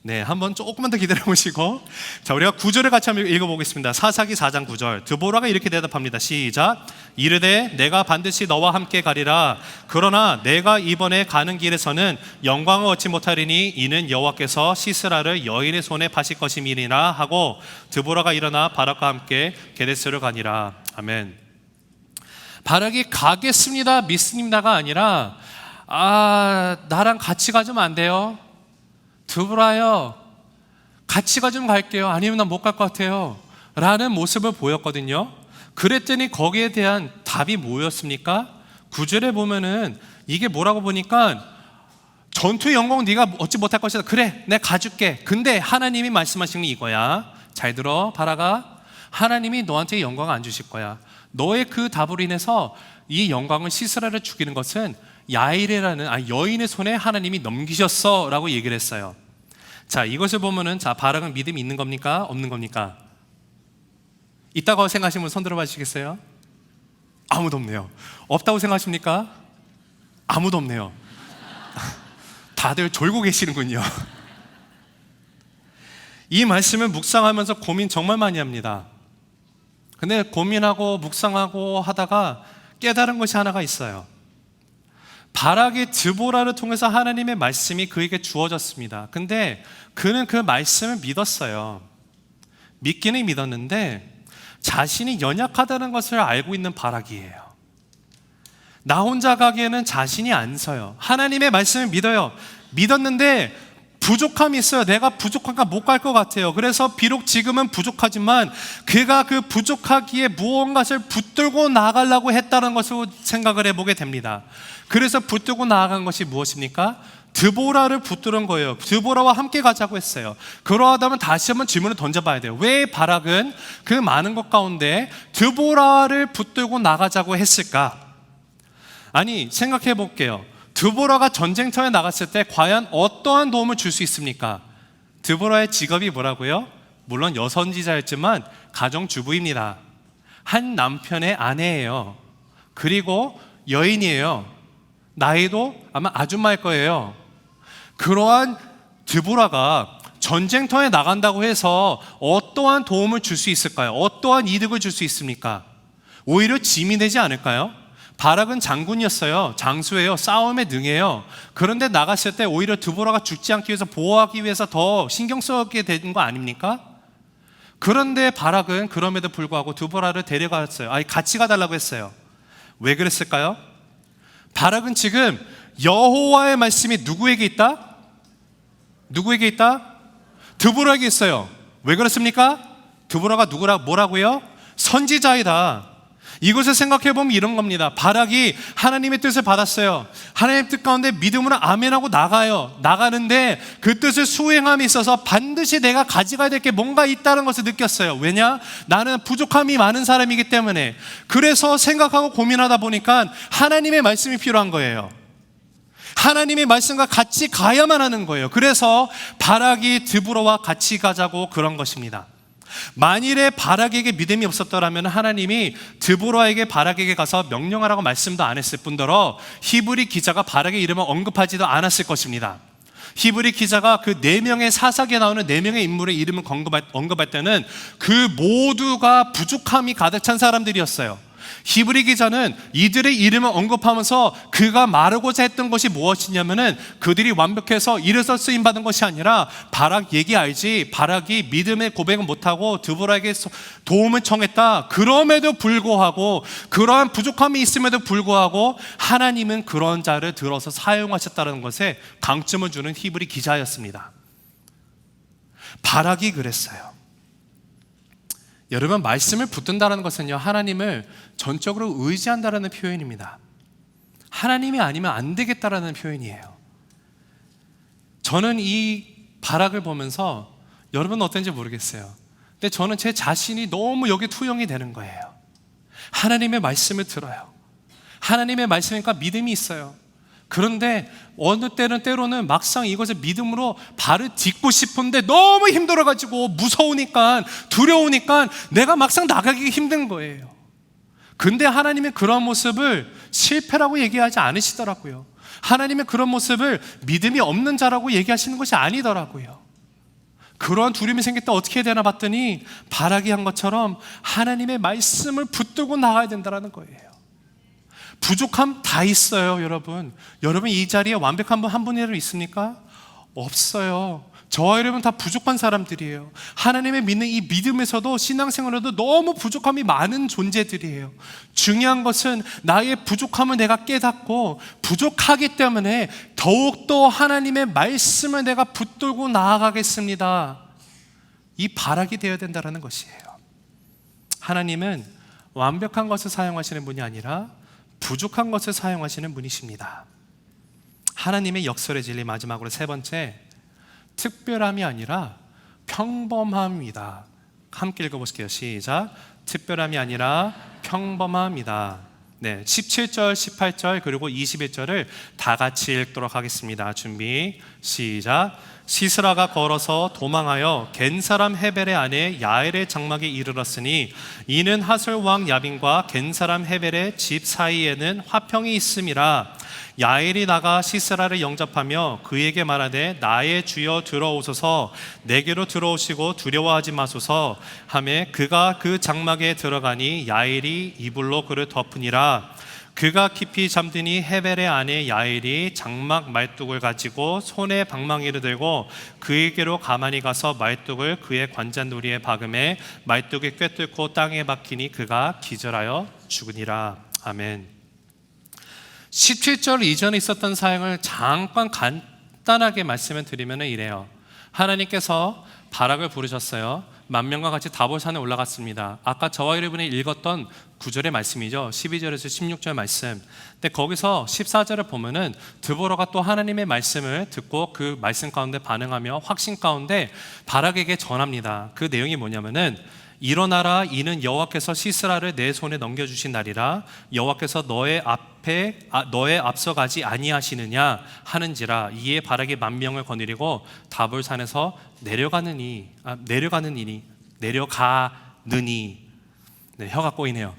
네, 한번 조금만 더 기다려 보시고, 자, 우리가 9절을 같이 한번 읽어보겠습니다. 사사기 4장 9절. 드보라가 이렇게 대답합니다. 시작. 이르되 내가 반드시 너와 함께 가리라. 그러나 내가 이번에 가는 길에서는 영광을 얻지 못하리니 이는 여호와께서 시스라를 여인의 손에 파실 것임이니라 하고, 드보라가 일어나 바락과 함께 게데스를 가니라. 아멘. 바락이 가겠습니다, 믿습니다가 아니라, 나랑 같이 가주면 안 돼요? 드보라요, 같이 가좀 갈게요. 아니면 난 못 갈 것 같아요 라는 모습을 보였거든요. 그랬더니 거기에 대한 답이 뭐였습니까? 9절에 보면은 이게 뭐라고 보니까, 전투의 영광은 네가 얻지 못할 것이다. 그래, 내가 가줄게. 근데 하나님이 말씀하신 게 이거야. 잘 들어, 바라가. 하나님이 너한테 영광을 안 주실 거야. 너의 그 답으로 인해서 이 영광을 시스라를 죽이는 것은 야일이라는 여인의 손에 하나님이 넘기셨어 라고 얘기를 했어요. 자, 이것을 보면은, 자, 바락은 믿음이 있는 겁니까? 없는 겁니까? 있다고 생각하시는 분 손 들어봐 주시겠어요? 아무도 없네요. 없다고 생각하십니까? 아무도 없네요. 다들 졸고 계시는군요. 이 말씀을 묵상하면서 고민 정말 많이 합니다. 근데 고민하고 묵상하고 하다가 깨달은 것이 하나가 있어요. 바락이 드보라를 통해서 하나님의 말씀이 그에게 주어졌습니다. 근데 그는 그 말씀을 믿었어요. 믿기는 믿었는데 자신이 연약하다는 것을 알고 있는 바락이에요. 나 혼자 가기에는 자신이 안 서요. 하나님의 말씀을 믿어요. 믿었는데 부족함이 있어요. 내가 부족한가 못 갈 것 같아요. 그래서 비록 지금은 부족하지만 그가 그 부족하기에 무언가를 붙들고 나가려고 했다는 것을 생각을 해보게 됩니다. 그래서 붙들고 나아간 것이 무엇입니까? 드보라를 붙드는 거예요. 드보라와 함께 가자고 했어요. 그러하다면 다시 한번 질문을 던져봐야 돼요. 왜 바락은 그 많은 것 가운데 드보라를 붙들고 나가자고 했을까? 아니, 생각해 볼게요. 드보라가 전쟁터에 나갔을 때 과연 어떠한 도움을 줄 수 있습니까? 드보라의 직업이 뭐라고요? 물론 여선지자였지만 가정주부입니다. 한 남편의 아내예요. 그리고 여인이에요. 나이도 아마 아줌마일 거예요. 그러한 드보라가 전쟁터에 나간다고 해서 어떠한 도움을 줄 수 있을까요? 어떠한 이득을 줄 수 있습니까? 오히려 짐이 되지 않을까요? 바락은 장군이었어요. 장수예요. 싸움에 능해요. 그런데 나갔을 때 오히려 드보라가 죽지 않기 위해서, 보호하기 위해서 더 신경 쓰게 되는 거 아닙니까? 그런데 바락은 그럼에도 불구하고 드보라를 데려갔어요. 같이 가달라고 했어요. 왜 그랬을까요? 바락은 지금 여호와의 말씀이 누구에게 있다? 누구에게 있다? 드보라에게 있어요. 왜 그렇습니까? 드보라가 뭐라고요? 선지자이다. 이것을 생각해 보면 이런 겁니다. 바락이 하나님의 뜻을 받았어요. 하나님의 뜻 가운데 믿음으로 아멘하고 나가는데 그 뜻을 수행함에 있어서 반드시 내가 가져가야 될 게 뭔가 있다는 것을 느꼈어요. 왜냐? 나는 부족함이 많은 사람이기 때문에. 그래서 생각하고 고민하다 보니까 하나님의 말씀이 필요한 거예요. 하나님의 말씀과 같이 가야만 하는 거예요. 그래서 바락이 드보라와 같이 가자고 그런 것입니다. 만일에 바락에게 믿음이 없었더라면 하나님이 드보라에게 바락에게 가서 명령하라고 말씀도 안 했을 뿐더러 히브리 기자가 바락의 이름을 언급하지도 않았을 것입니다. 히브리 기자가 그 4명의 사사기에 나오는 4명의 인물의 이름을 언급할 때는 그 모두가 부족함이 가득 찬 사람들이었어요. 히브리 기자는 이들의 이름을 언급하면서 그가 말하고자 했던 것이 무엇이냐면은 그들이 완벽해서 이래서 쓰임받은 것이 아니라 바락 얘기 알지? 바락이 믿음의 고백은 못하고 드보라에게 도움을 청했다. 그럼에도 불구하고, 그러한 부족함이 있음에도 불구하고 하나님은 그런 자를 들어서 사용하셨다는 것에 강점을 주는 히브리 기자였습니다. 바락이 그랬어요. 여러분, 말씀을 붙든다는 것은요, 하나님을 전적으로 의지한다라는 표현입니다. 하나님이 아니면 안 되겠다라는 표현이에요. 저는 이 바락을 보면서, 여러분은 어떤지 모르겠어요. 근데 저는 제 자신이 너무 여기 투영이 되는 거예요. 하나님의 말씀을 들어요. 하나님의 말씀이니까 믿음이 있어요. 그런데 어느 때로는 막상 이것을 믿음으로 발을 딛고 싶은데 너무 힘들어가지고 무서우니까, 두려우니까 내가 막상 나가기 힘든 거예요. 근데 하나님의 그런 모습을 실패라고 얘기하지 않으시더라고요. 하나님의 그런 모습을 믿음이 없는 자라고 얘기하시는 것이 아니더라고요. 그러한 두려움이 생길 때 어떻게 해야 되나 봤더니 바라기 한 것처럼 하나님의 말씀을 붙들고 나가야 된다는 거예요. 부족함 다 있어요, 여러분. 여러분 이 자리에 완벽한 분 한 분이라도 있습니까? 없어요. 저와 여러분 다 부족한 사람들이에요. 하나님의 믿는 이 믿음에서도 신앙생활에도 너무 부족함이 많은 존재들이에요. 중요한 것은 나의 부족함을 내가 깨닫고 부족하기 때문에 더욱더 하나님의 말씀을 내가 붙들고 나아가겠습니다. 이 바락이 되어야 된다는 것이에요. 하나님은 완벽한 것을 사용하시는 분이 아니라 부족한 것을 사용하시는 분이십니다. 하나님의 역설의 진리 마지막으로 세 번째, 특별함이 아니라 평범함입니다. 함께 읽어보실게요. 시작. 특별함이 아니라 평범함이다. 네, 17절, 18절 그리고 21절을 다 같이 읽도록 하겠습니다. 준비, 시작. 시스라가 걸어서 도망하여 겐사람 헤벨의 아내 야엘의 장막에 이르렀으니 이는 하솔 왕 야빈과 겐사람 헤벨의 집 사이에는 화평이 있음이라. 야엘이 나가 시스라를 영접하며 그에게 말하되 나의 주여 들어오소서, 내게로 들어오시고 두려워하지 마소서 하매 그가 그 장막에 들어가니 야엘이 이불로 그를 덮으니라. 그가 깊이 잠드니 헤벨의 아내 야엘이 장막 말뚝을 가지고 손에 방망이를 들고 그에게로 가만히 가서 말뚝을 그의 관자놀이에 박음에 말뚝이 꿰뚫고 땅에 박히니 그가 기절하여 죽으니라. 아멘. 17절 이전에 있었던 사역을 잠깐 간단하게 말씀을 드리면 이래요. 하나님께서 바락을 부르셨어요. 만명과 같이 다볼산에 올라갔습니다. 아까 저와 여러분이 읽었던 9절의 말씀이죠. 12절에서 16절 말씀. 근데 거기서 14절을 보면은 드보라가 또 하나님의 말씀을 듣고 그 말씀 가운데 반응하며 확신 가운데 바락에게 전합니다. 그 내용이 뭐냐면은 일어나라, 이는 여호와께서 시스라를 내 손에 넘겨주신 날이라. 여호와께서 너의 앞서가지 아니하시느냐 하는지라. 이에 바락이 만명을 거느리고 다볼산에서 내려가느니. 네, 혀가 꼬이네요.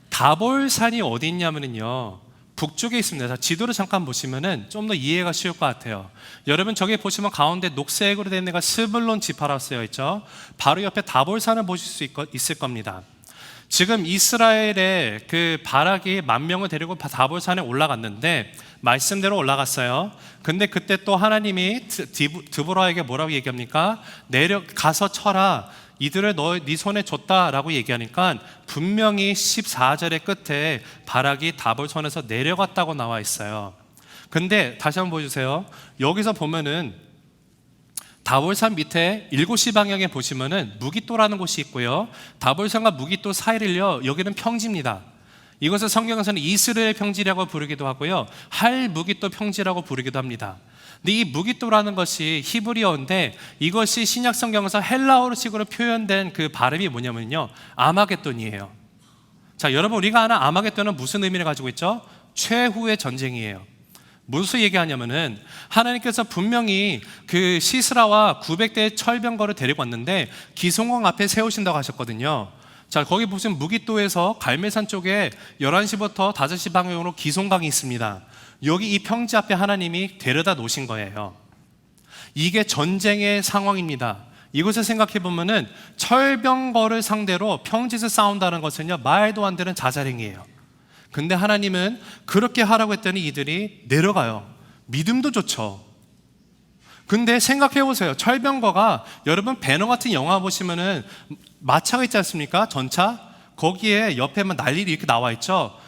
다볼산이 어디 있냐면요, 북쪽에 있습니다. 지도를 잠깐 보시면은 좀 더 이해가 쉬울 것 같아요. 여러분 저기 보시면 가운데 녹색으로 된 데가 스불론 지파라고 쓰여 있죠. 바로 옆에 다볼산을 보실 수 있을 겁니다. 지금 이스라엘의 그 바락이 만명을 데리고 다볼산에 올라갔는데 말씀대로 올라갔어요. 근데 그때 또 하나님이 드보라에게 뭐라고 얘기합니까? 내려가서 쳐라. 이들을 네 손에 줬다라고 얘기하니까 분명히 14절의 끝에 바락이 다볼산에서 내려갔다고 나와 있어요. 근데 다시 한번 보여주세요. 여기서 보면은 다볼산 밑에 7시 방향에 보시면은 무깃도라는 곳이 있고요. 다볼산과 무깃도 사이를요, 여기는 평지입니다. 이것을 성경에서는 이스라엘 평지라고 부르기도 하고요, 할 무깃도 평지라고 부르기도 합니다. 근데 이 무깃도라는 것이 히브리어인데 이것이 신약 성경에서 헬라어식으로 표현된 그 발음이 뭐냐면요, 아마겟돈이에요. 자, 여러분 우리가 아는 아마겟돈은 무슨 의미를 가지고 있죠? 최후의 전쟁이에요. 무슨 얘기하냐면은 하나님께서 분명히 그 시스라와 900대의 철병거를 데리고 왔는데 기송강 앞에 세우신다고 하셨거든요. 자, 거기 보시면 무깃도에서 갈멜산 쪽에 11시부터 5시 방향으로 기송강이 있습니다. 여기 이 평지 앞에 하나님이 데려다 놓으신 거예요. 이게 전쟁의 상황입니다. 이곳을 생각해 보면은 철병거를 상대로 평지에서 싸운다는 것은요, 말도 안 되는 자살행위예요. 근데 하나님은 그렇게 하라고 했더니 이들이 내려가요. 믿음도 좋죠. 근데 생각해 보세요. 철병거가, 여러분 배너 같은 영화 보시면은 마차가 있지 않습니까? 전차. 거기에 옆에 막 난리리 이렇게 나와 있죠.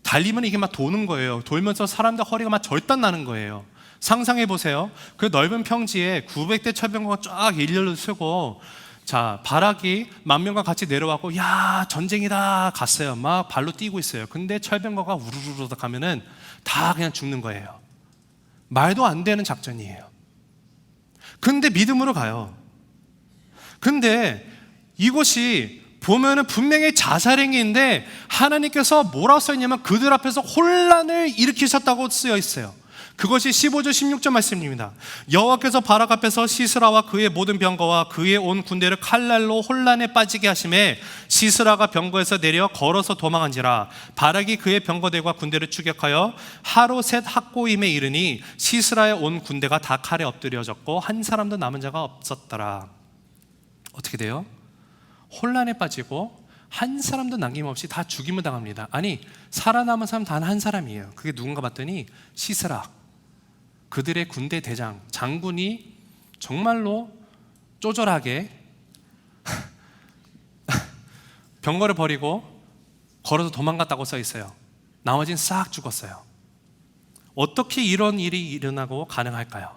달리면 이게 막 도는 거예요. 돌면서 사람들 허리가 막 절단 나는 거예요. 상상해 보세요. 그 넓은 평지에 900대 철병거가 쫙 일렬로 서고, 자, 바락이 만명과 같이 내려와고, 야, 전쟁이다 갔어요. 막 발로 뛰고 있어요. 근데 철병거가 우르르르 가면은 다 그냥 죽는 거예요. 말도 안 되는 작전이에요. 근데 믿음으로 가요. 근데 이것이 보면은 분명히 자살행위인데 하나님께서 뭐라고 써있냐면 그들 앞에서 혼란을 일으키셨다고 쓰여 있어요. 그것이 15절 16절 말씀입니다. 여호와께서 바락 앞에서 시스라와 그의 모든 병거와 그의 온 군대를 칼날로 혼란에 빠지게 하심에 시스라가 병거에서 내려 걸어서 도망한지라. 바락이 그의 병거들과 군대를 추격하여 하로셋 학고임에 이르니 시스라의 온 군대가 다 칼에 엎드려졌고 한 사람도 남은 자가 없었더라. 어떻게 돼요? 혼란에 빠지고 한 사람도 남김없이 다 죽임을 당합니다. 아니, 살아남은 사람 단 한 사람이에요. 그게 누군가 봤더니 시스라, 그들의 군대 대장, 장군이 정말로 쪼절하게 병거를 버리고 걸어서 도망갔다고 써 있어요. 나머지는 싹 죽었어요. 어떻게 이런 일이 일어나고 가능할까요?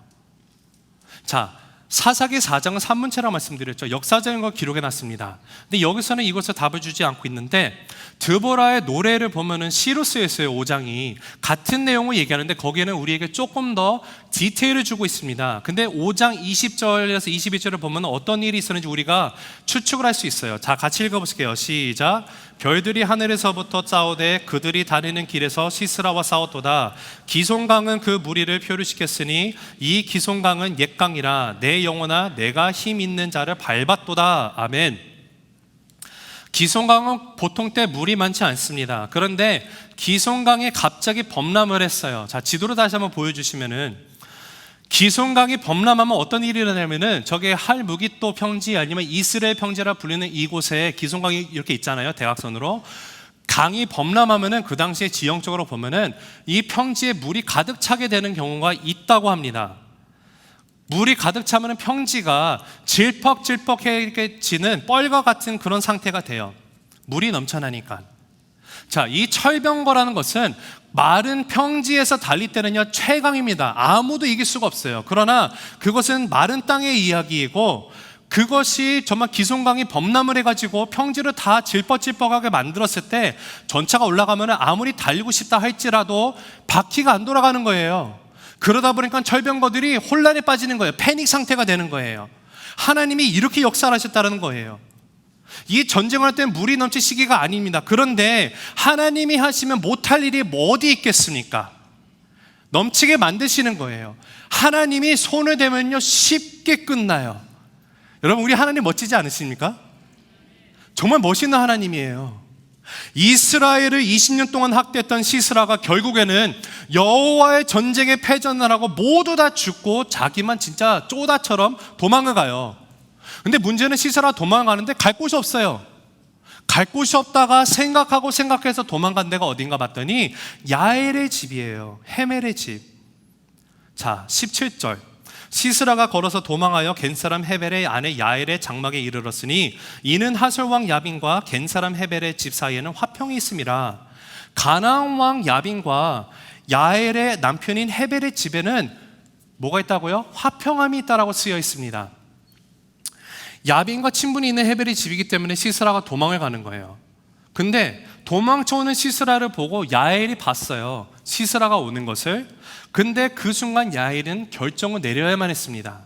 자, 사사기 4장은 산문체라고 말씀드렸죠. 역사적인 걸 기록해 놨습니다. 근데 여기서는 이것을 답을 주지 않고 있는데, 드보라의 노래를 보면은 시로 쓰여 있어요. 5장이 같은 내용을 얘기하는데 거기에는 우리에게 조금 더 디테일을 주고 있습니다. 근데 5장 20절에서 22절을 보면 어떤 일이 있었는지 우리가 추측을 할 수 있어요. 자, 같이 읽어볼게요. 시작. 별들이 하늘에서부터 싸우되 그들이 다니는 길에서 시스라와 싸웠도다. 기송강은 그 무리를 표류시켰으니 이 기송강은 옛강이라 내 영혼아 내가 힘 있는 자를 밟았도다. 아멘. 기송강은 보통 때 물이 많지 않습니다. 그런데 기송강에 갑자기 범람을 했어요. 자, 지도로 다시 한번 보여주시면은 기송강이 범람하면 어떤 일이 일어나냐면은 저게 할무기또 평지 아니면 이스라엘 평지라 불리는 이곳에 기송강이 이렇게 있잖아요. 대각선으로. 강이 범람하면은 그 당시에 지형적으로 보면은 이 평지에 물이 가득 차게 되는 경우가 있다고 합니다. 물이 가득 차면은 평지가 질퍽질퍽해지는 뻘과 같은 그런 상태가 돼요. 물이 넘쳐나니까. 자, 이 철병거라는 것은 마른 평지에서 달릴 때는요 최강입니다. 아무도 이길 수가 없어요. 그러나 그것은 마른 땅의 이야기이고, 그것이 정말 기송강이 범람을 해가지고 평지를 다 질퍽질퍽하게 만들었을 때 전차가 올라가면 아무리 달리고 싶다 할지라도 바퀴가 안 돌아가는 거예요. 그러다 보니까 철병거들이 혼란에 빠지는 거예요. 패닉 상태가 되는 거예요. 하나님이 이렇게 역사를 하셨다는 거예요. 이 전쟁을 할 때는 물이 넘칠 시기가 아닙니다. 그런데 하나님이 하시면 못할 일이 뭐 어디 있겠습니까? 넘치게 만드시는 거예요. 하나님이 손을 대면요 쉽게 끝나요. 여러분, 우리 하나님 멋지지 않으십니까? 정말 멋있는 하나님이에요. 이스라엘을 20년 동안 학대했던 시스라가 결국에는 여호와의 전쟁에 패전을 하고 모두 다 죽고 자기만 진짜 쪼다처럼 도망을 가요. 근데 문제는 시스라가 도망가는데 갈 곳이 없어요. 갈 곳이 없다가 생각해서 도망간 데가 어딘가 봤더니 야엘의 집이에요. 헤멜의 집. 자, 17절. 시스라가 걸어서 도망하여 겐사람 헤벨의 아내 야엘의 장막에 이르렀으니 이는 하솔왕 야빈과 겐사람 헤벨의 집 사이에는 화평이 있음이라. 가나안 왕 야빈과 야엘의 남편인 헤벨의 집에는 뭐가 있다고요? 화평함이 있다라고 쓰여 있습니다. 야빈과 친분이 있는 헤벨의 집이기 때문에 시스라가 도망을 가는 거예요. 근데 도망쳐오는 시스라를 보고 야엘이 봤어요. 시스라가 오는 것을. 근데 그 순간 야엘은 결정을 내려야만 했습니다.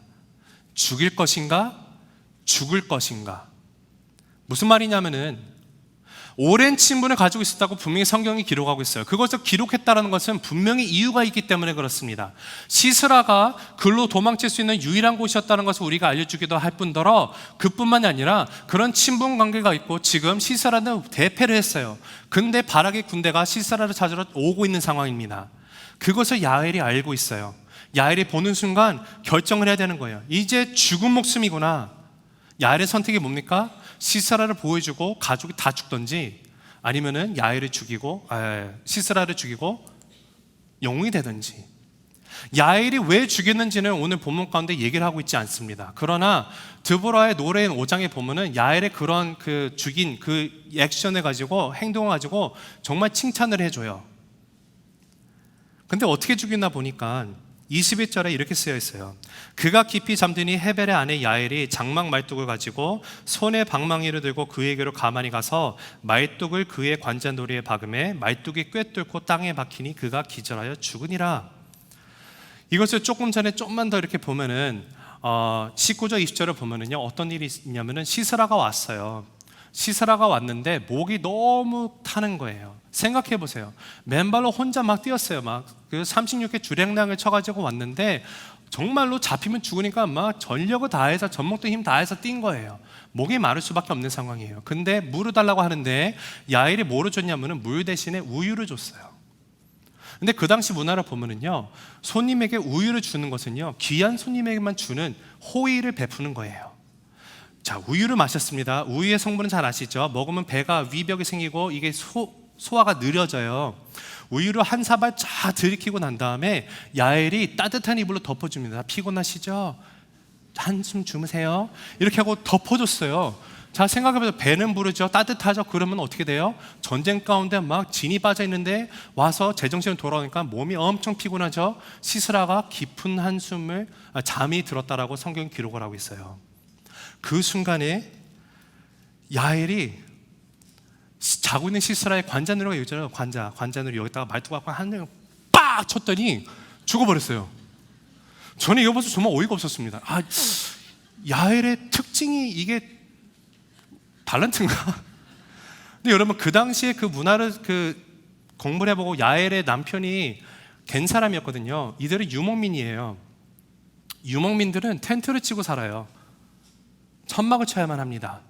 죽일 것인가? 죽을 것인가? 무슨 말이냐면은 오랜 친분을 가지고 있었다고 분명히 성경이 기록하고 있어요. 그것을 기록했다는 것은 분명히 이유가 있기 때문에 그렇습니다. 시스라가 글로 도망칠 수 있는 유일한 곳이었다는 것을 우리가 알려주기도 할 뿐더러 그뿐만이 아니라 그런 친분 관계가 있고 지금 시스라는 대패를 했어요. 근데 바락의 군대가 시스라를 찾으러 오고 있는 상황입니다. 그것을 야엘이 알고 있어요. 야엘이 보는 순간 결정을 해야 되는 거예요. 이제 죽은 목숨이구나. 야엘의 선택이 뭡니까? 시스라를 보여주고 가족이 다 죽든지 아니면은 시스라를 죽이고 영웅이 되든지. 야엘이 왜 죽였는지는 오늘 본문 가운데 얘기를 하고 있지 않습니다. 그러나 드보라의 노래인 5장에 보면은 야엘의 그런 그 죽인 그 액션을 가지고 행동을 가지고 정말 칭찬을 해줘요. 근데 어떻게 죽였나 보니까 21절에 이렇게 쓰여 있어요. 그가 깊이 잠드니 헤벨의 아내 야엘이 장막 말뚝을 가지고 손에 방망이를 들고 그에게로 가만히 가서 말뚝을 그의 관자놀이에 박음에 말뚝이 꿰뚫고 땅에 박히니 그가 기절하여 죽으니라. 이것을 조금 전에 좀만 더 이렇게 보면은 19절 20절을 보면은요 어떤 일이 있냐면은 시스라가 왔어요. 시스라가 왔는데 목이 너무 타는 거예요. 생각해 보세요. 맨발로 혼자 막 뛰었어요. 막 그 36개 주랭랑을 쳐가지고 왔는데 정말로 잡히면 죽으니까 막 전력을 다해서 전목도 힘 다해서 뛴 거예요. 목이 마를 수밖에 없는 상황이에요. 근데 물을 달라고 하는데 야엘이 뭐를 줬냐면은 물 대신에 우유를 줬어요. 근데 그 당시 문화를 보면은요, 손님에게 우유를 주는 것은요, 귀한 손님에게만 주는 호의를 베푸는 거예요. 자, 우유를 마셨습니다. 우유의 성분은 잘 아시죠? 먹으면 배가 위벽이 생기고 이게 소화가 느려져요. 우유를 한 사발 쫙 들이키고 난 다음에 야엘이 따뜻한 이불로 덮어줍니다. 피곤하시죠? 한숨 주무세요. 이렇게 하고 덮어줬어요. 자, 생각해보세요. 배는 부르죠. 따뜻하죠. 그러면 어떻게 돼요? 전쟁 가운데 막 진이 빠져 있는데 와서 제정신을 돌아오니까 몸이 엄청 피곤하죠. 시스라가 깊은 한숨을 잠이 들었다라고 성경 기록을 하고 있어요. 그 순간에 야엘이 자고 있는 시스라의 관자놀이가 있잖아요. 관자놀이 여기다가 말뚝 갖고 한 명 빡 쳤더니 죽어버렸어요. 저는 이거 보면서 정말 어이가 없었습니다. 야엘의 특징이 이게 달란트인가? 근데 여러분, 그 당시에 그 문화를 공부를 해보고 야엘의 남편이 갠 사람이었거든요. 이들은 유목민이에요. 유목민들은 텐트를 치고 살아요. 천막을 쳐야만 합니다.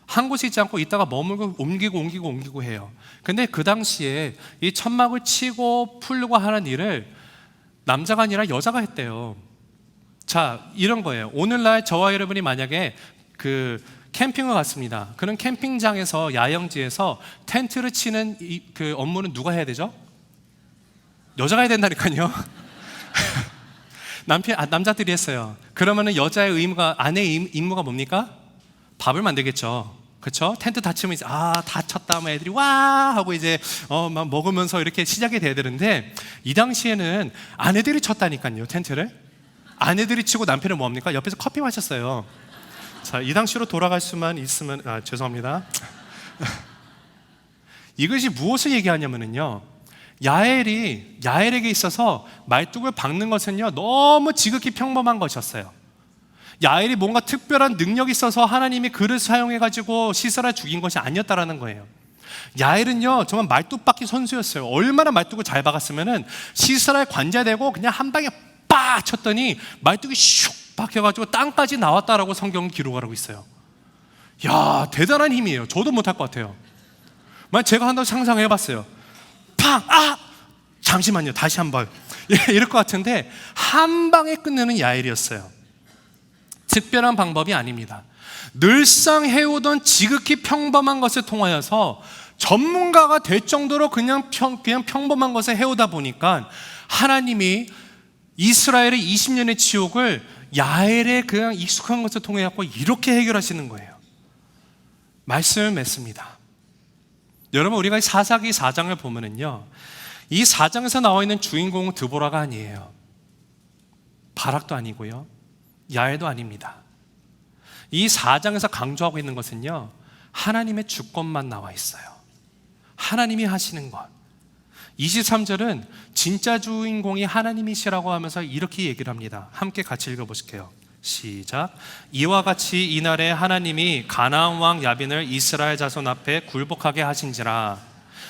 한 곳에 있지 않고 있다가 머물고 옮기고 해요. 근데 그 당시에 이 천막을 치고 풀고 하는 일을 남자가 아니라 여자가 했대요. 자, 이런 거예요. 오늘날 저와 여러분이 만약에 캠핑을 갔습니다. 그런 캠핑장에서 야영지에서 텐트를 치는 그 업무는 누가 해야 되죠? 여자가 해야 된다니까요. 남자들이 했어요. 그러면은 여자의 의무가, 아내의 임무가 뭡니까? 밥을 만들겠죠. 그렇죠? 텐트 다 치면 이제 다 쳤다 하면 애들이 와 하고 이제 막 먹으면서 이렇게 시작이 돼야 되는데, 이 당시에는 아내들이 쳤다니까요. 텐트를 아내들이 치고 남편은 뭡니까? 옆에서 커피 마셨어요. 자, 이 당시로 돌아갈 수만 있으면 죄송합니다. 이것이 무엇을 얘기하냐면요, 야엘에게 있어서 말뚝을 박는 것은요 너무 지극히 평범한 것이었어요. 야엘이 뭔가 특별한 능력이 있어서 하나님이 그를 사용해가지고 시스라 죽인 것이 아니었다라는 거예요. 야엘은요 정말 말뚝 박기 선수였어요. 얼마나 말뚝을 잘 박았으면은 시스라에 관자되고 그냥 한 방에 빡 쳤더니 말뚝이 슉 박혀가지고 땅까지 나왔다라고 성경은 기록하고 있어요. 야, 대단한 힘이에요. 저도 못할 것 같아요. 만약 제가 한다고 상상해봤어요. 팡! 잠시만요. 다시 한번. 이럴 것 같은데 한 방에 끝내는 야엘이었어요. 특별한 방법이 아닙니다. 늘상 해오던 지극히 평범한 것을 통하여서 전문가가 될 정도로 그냥 평범한 것을 해오다 보니까 하나님이 이스라엘의 20년의 지옥을 야엘의 그냥 익숙한 것을 통해 갖고 이렇게 해결하시는 거예요. 말씀을 맺습니다. 여러분, 우리가 사사기 4장을 보면은요, 이 4장에서 나와 있는 주인공은 드보라가 아니에요. 바락도 아니고요, 야엘도 아닙니다. 이 4장에서 강조하고 있는 것은요, 하나님의 주권만 나와 있어요. 하나님이 하시는 것. 23절은 진짜 주인공이 하나님이시라고 하면서 이렇게 얘기를 합니다. 함께 같이 읽어보실게요. 시작. 이와 같이 이날에 하나님이 가나안 왕 야빈을 이스라엘 자손 앞에 굴복하게 하신지라.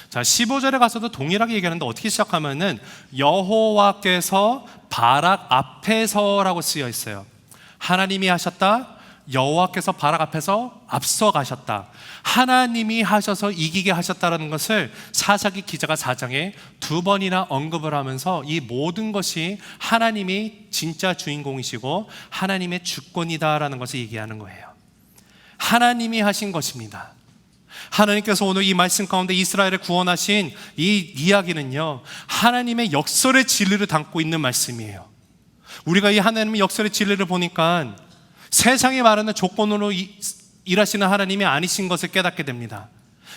자, 15절에 가서도 동일하게 얘기하는데 어떻게 시작하면은 여호와께서 바락 앞에서라고 쓰여 있어요. 하나님이 하셨다, 여호와께서 바락 앞에서 앞서 가셨다. 하나님이 하셔서 이기게 하셨다라는 것을 사사기 기자가 4장에 2번이나 언급을 하면서 이 모든 것이 하나님이 진짜 주인공이시고 하나님의 주권이다라는 것을 얘기하는 거예요. 하나님이 하신 것입니다. 하나님께서 오늘 이 말씀 가운데 이스라엘을 구원하신 이 이야기는요, 하나님의 역설의 진리를 담고 있는 말씀이에요. 우리가 이 하나님의 역설의 진리를 보니까 세상이 말하는 조건으로 일하시는 하나님이 아니신 것을 깨닫게 됩니다.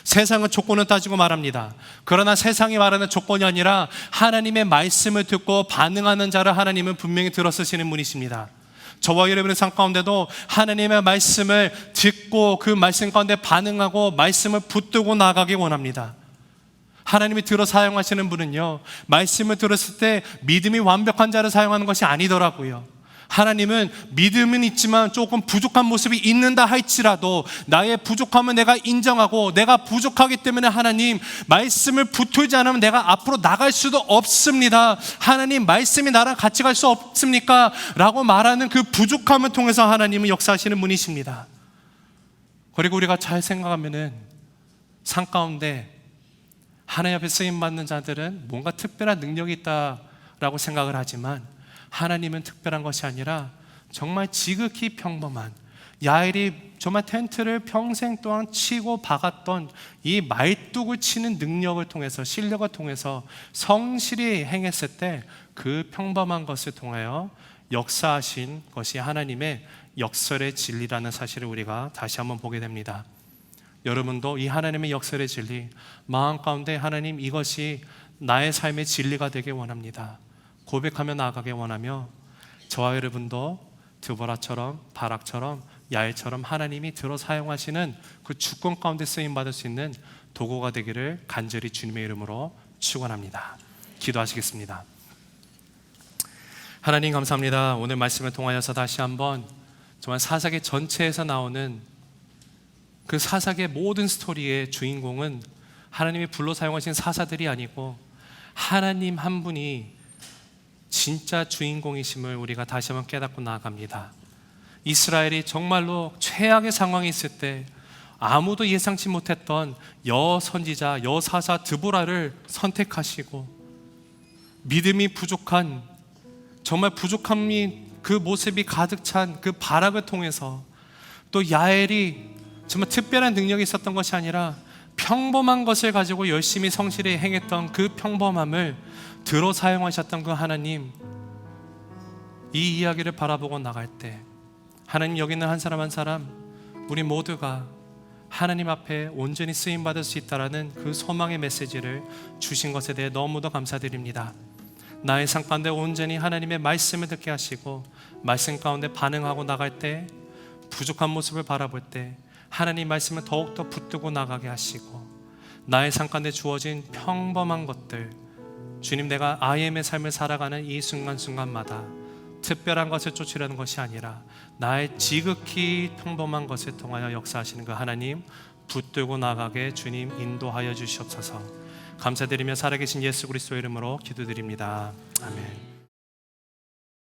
세상은 조건을 따지고 말합니다. 그러나 세상이 말하는 조건이 아니라 하나님의 말씀을 듣고 반응하는 자를 하나님은 분명히 들어쓰시는 분이십니다. 저와 여러분의 삶 가운데도 하나님의 말씀을 듣고 그 말씀 가운데 반응하고 말씀을 붙들고 나가기 원합니다. 하나님이 들어 사용하시는 분은요, 말씀을 들었을 때 믿음이 완벽한 자를 사용하는 것이 아니더라고요. 하나님은 믿음은 있지만 조금 부족한 모습이 있는다 할지라도 나의 부족함은 내가 인정하고 내가 부족하기 때문에 하나님 말씀을 붙들지 않으면 내가 앞으로 나갈 수도 없습니다. 하나님 말씀이 나랑 같이 갈 수 없습니까? 라고 말하는 그 부족함을 통해서 하나님은 역사하시는 분이십니다. 그리고 우리가 잘 생각하면은 삶 가운데 하나님 앞에 쓰임받는 자들은 뭔가 특별한 능력이 있다라고 생각을 하지만 하나님은 특별한 것이 아니라 정말 지극히 평범한, 야엘이 정말 텐트를 평생 동안 치고 박았던 이 말뚝을 치는 능력을 통해서, 실력을 통해서 성실히 행했을 때 그 평범한 것을 통하여 역사하신 것이 하나님의 역설의 진리라는 사실을 우리가 다시 한번 보게 됩니다. 여러분도 이 하나님의 역설의 진리, 마음 가운데 하나님 이것이 나의 삶의 진리가 되길 원합니다. 고백하며 나아가길 원하며 저와 여러분도 드보라처럼, 바락처럼, 야엘처럼 하나님이 들어 사용하시는 그 주권 가운데 쓰임받을 수 있는 도구가 되기를 간절히 주님의 이름으로 축원합니다. 기도하시겠습니다. 하나님 감사합니다. 오늘 말씀을 통하여서 다시 한번 정말 사사기 전체에서 나오는 그 사사기의 모든 스토리의 주인공은 하나님이 불러 사용하신 사사들이 아니고 하나님 한 분이 진짜 주인공이심을 우리가 다시 한번 깨닫고 나아갑니다. 이스라엘이 정말로 최악의 상황에 있을 때 아무도 예상치 못했던 여선지자, 여사사 드보라를 선택하시고 믿음이 부족한, 정말 부족함이 그 모습이 가득 찬 그 바락을 통해서 또 야엘이 정말 특별한 능력이 있었던 것이 아니라 평범한 것을 가지고 열심히 성실히 행했던 그 평범함을 들어 사용하셨던 그 하나님, 이 이야기를 바라보고 나갈 때 하나님, 여기 있는 한 사람 한 사람 우리 모두가 하나님 앞에 온전히 쓰임받을 수 있다라는 그 소망의 메시지를 주신 것에 대해 너무도 감사드립니다. 나의 삶 가운데 온전히 하나님의 말씀을 듣게 하시고 말씀 가운데 반응하고 나갈 때, 부족한 모습을 바라볼 때 하나님 말씀을 더욱더 붙들고 나가게 하시고 나의 삶 가운데 주어진 평범한 것들, 주님, 내가 IM의 삶을 살아가는 이 순간순간마다 특별한 것을 쫓으려는 것이 아니라 나의 지극히 평범한 것을 통하여 역사하시는 그 하나님 붙들고 나가게 주님 인도하여 주시옵소서. 감사드리며 살아계신 예수 그리스도의 이름으로 기도드립니다. 아멘.